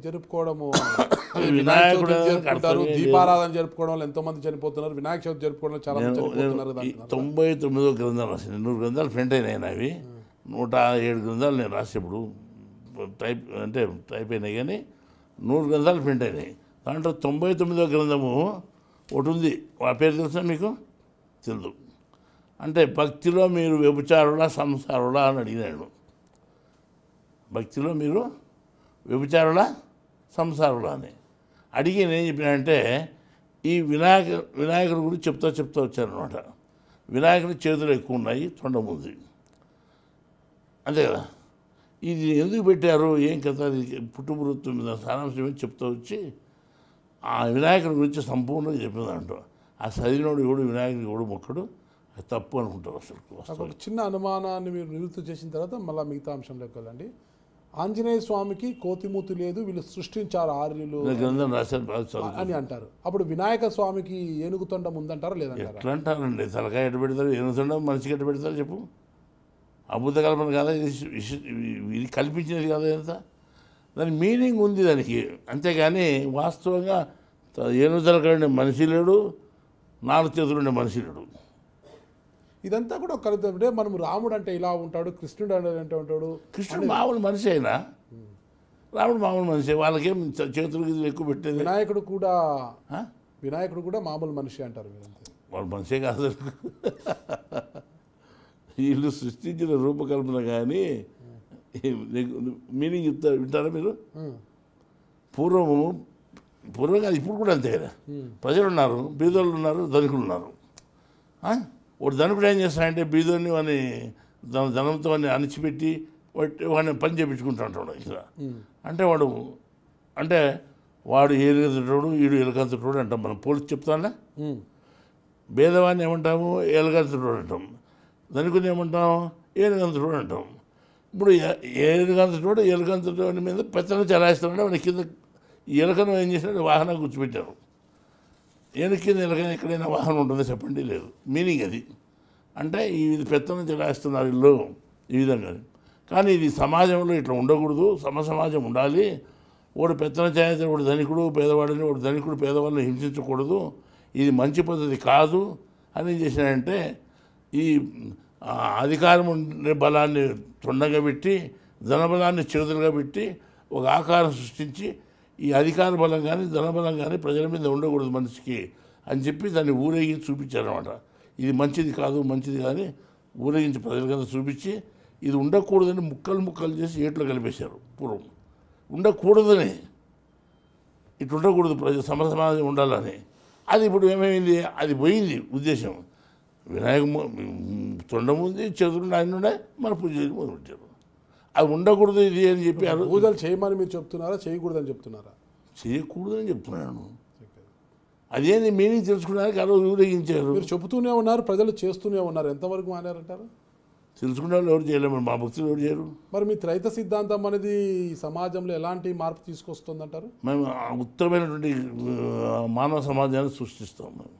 జరుపుకోవడము వినాయక వినాయకుడు చవితి జరుపుకుంటారు, కర్తవ్యం దీపారాధన జరుపుకోవడం వల్ల ఎంతో మంది చనిపోతున్నారు, వినాయక చవితి జరుపుకోవడం చాలా మంది చనిపోతున్నారు కదా అంటున్నారు. 99 గ్రంథాలు రాసింది. 100 గ్రంథాలు ప్రింట్ అయినాయి అవి. 107 గ్రంథాలు నేను రాసేప్పుడు టైప్ అయినాయి, కానీ 100 గ్రంథాలు ప్రింట్ అయినాయి. దాంట్లో 99వ గ్రంథము ఒకటి ఉంది. ఆ పేరు తెలుసా మీకు? తెలుసు. అంటే భక్తిలో మీరు వ్యభిచారులా సంసారులా అని అడిగినాడు. భక్తిలో మీరు వ్యభిచారులా సంసారులా అని అడిగి నేను చెప్పినానంటే ఈ వినాయకుడి గురించి చెప్తా వచ్చారనమాట. వినాయకుడి చేతులు ఎక్కువ ఉన్నాయి, తొండం ఉంది, అంతే కదా. ఇది ఎందుకు పెట్టారు, ఏం కథ, పుట్టుబృత్తం మీద సారాంశం చెప్తూ వచ్చి ఆ వినాయకుడి గురించి సంపూర్ణంగా చెప్పిన ఆ చదివినోడు ఎవడు వినాయకుడు ఎవడు మొక్కడు, అది తప్పు అనుకుంటారు. అసలు ఒక చిన్న అనుమానాన్ని మీరు నివృత్తి చేసిన తర్వాత మళ్ళీ మిగతా అంశంలోకి వెళ్ళండి. ఆంజనేయ స్వామికి కోతిమూతి లేదు, వీళ్ళు సృష్టించారు ఆర్యులు గ్రంథం రాశారు అని అంటారు. అప్పుడు వినాయక స్వామికి ఏనుగు తొండం ఉందంటారా లేదంటారా? ఎట్లా అంటారండి? తలకాయ ఎట్ట పెడతారు, ఏనుగు తొండం మనిషికి ఎట్ట పెడతారు చెప్పు? అబద్ధ కల్పన కాదా ఇది? కల్పించినది కాదా ఎంత? దాని మీనింగ్ ఉంది దానికి, అంతేగాని వాస్తవంగా ఏనుగు తలకాయ మనిషి లేడు, 4 చేతులు ఉండే మనిషి లేడు. ఇదంతా కూడా ఒక మనం రాముడు అంటే ఇలా ఉంటాడు, కృష్ణుడు అంటే ఉంటాడు. కృష్ణుడు మామూలు మనిషి అయినా రాముడు మామూలు మనిషి, వాళ్ళకేం చేతులు గీతులు ఎక్కువ పెట్టేది. వినాయకుడు కూడా మామూలు మనిషి అంటారు మీరంతా. వాళ్ళు మనిషే కాదు, వీళ్ళు సృష్టించిన రూపకల్పన. కానీ మీనింగ్ వింటారా మీరు? పూర్వం కాదు, ఇప్పుడు కూడా అంతే కదా. ప్రజలు ఉన్నారు, బీదోళ్ళు ఉన్నారు, ధనికులు ఉన్నారు. వాడు ధనికుడు ఏం చేస్తాడంటే బీదోని వాడిని ధనంతో వాడిని అణిచిపెట్టి వాడిని పని చేయించుకుంటూ ఉంటాడు ఇక్కడ. అంటే వాడు ఏలుగంతుడు, వీడు ఎలుగంతుడు అంటాం మనం. పోలీసు చెప్తానా? భేదవాడిని ఏమంటాము? ఎలుగంతుడు అంటాం. ధనికుని ఏమంటాం? ఏలుగంతుడు అంటాం. ఇప్పుడు ఎలుగంతుడు మీద పెత్తనం చలాయిస్తున్నాడు. వాడి కింద ఎలుకను ఏం చేసినాడు? వాహనం కూర్చోబెట్టారు. ఏనుగు కింద ఎలుకైనా ఎక్కడైనా వాహనం ఉంటుందో చెప్పండి? లేదు. మీనింగ్ అది. అంటే ఇది పెత్తనం చలాయిస్తున్నారు ఇల్లు ఈ విధంగా. కానీ ఇది సమాజంలో ఇట్లా ఉండకూడదు, సమాజం ఉండాలి. వాడు పెత్తనం చేయాలి, వాడు ధనికుడు పేదవాడిని, వాడు ధనికుడు పేదవాళ్ళని హింసించకూడదు, ఇది మంచి పద్ధతి కాదు అని ఏం చేసినాడంటే ఈ అధికారం బలాన్ని తొండగా పెట్టి, ధనబలాన్ని చేతులుగా పెట్టి ఒక ఆకారం సృష్టించి ఈ అధికార బలం కానీ ధనబలం కానీ ప్రజల మీద ఉండకూడదు మనిషికి అని చెప్పి దాన్ని ఊరేగించి చూపించారనమాట. ఇది మంచిది కాదు, మంచిది కానీ ఊరేగించి ప్రజలకంతా చూపించి ఇది ఉండకూడదని ముక్కలు చేసి ఏట్లో కలిపేశారు. పూర్వం ఉండకూడదని, ఇటు ఉండకూడదు, సమాజం ఉండాలని. అది ఇప్పుడు ఏమైంది? అది పోయింది ఉద్దేశం. వినాయక తొండం ఉంది, చేతులు ఆయన మన పూజలు మొదలుపెట్టారు. అది ఉండకూడదు ఇది అని చెప్పారు. పూజలు చేయమని మీరు చెప్తున్నారా, చేయకూడదని చెప్తున్నారా? చేయకూడదని చెప్తున్నాను. అదేంది మీనింగ్ తెలుసుకున్నానికి ఆ రోజు ఊరేగించారు. మీరు చెబుతూనే ఉన్నారు, ప్రజలు చేస్తూనే ఉన్నారు. ఎంతవరకు మానారంటారు? తెలుసుకునే వాళ్ళు ఎవరు చేయలేము, మా భక్తులు ఎవరు చేయరు. మరి మీ త్రైత సిద్ధాంతం అనేది సమాజంలో ఎలాంటి మార్పు తీసుకొస్తుందంటారు? మేము ఉత్తమమైనటువంటి మానవ సమాజాన్ని సృష్టిస్తాం మేము.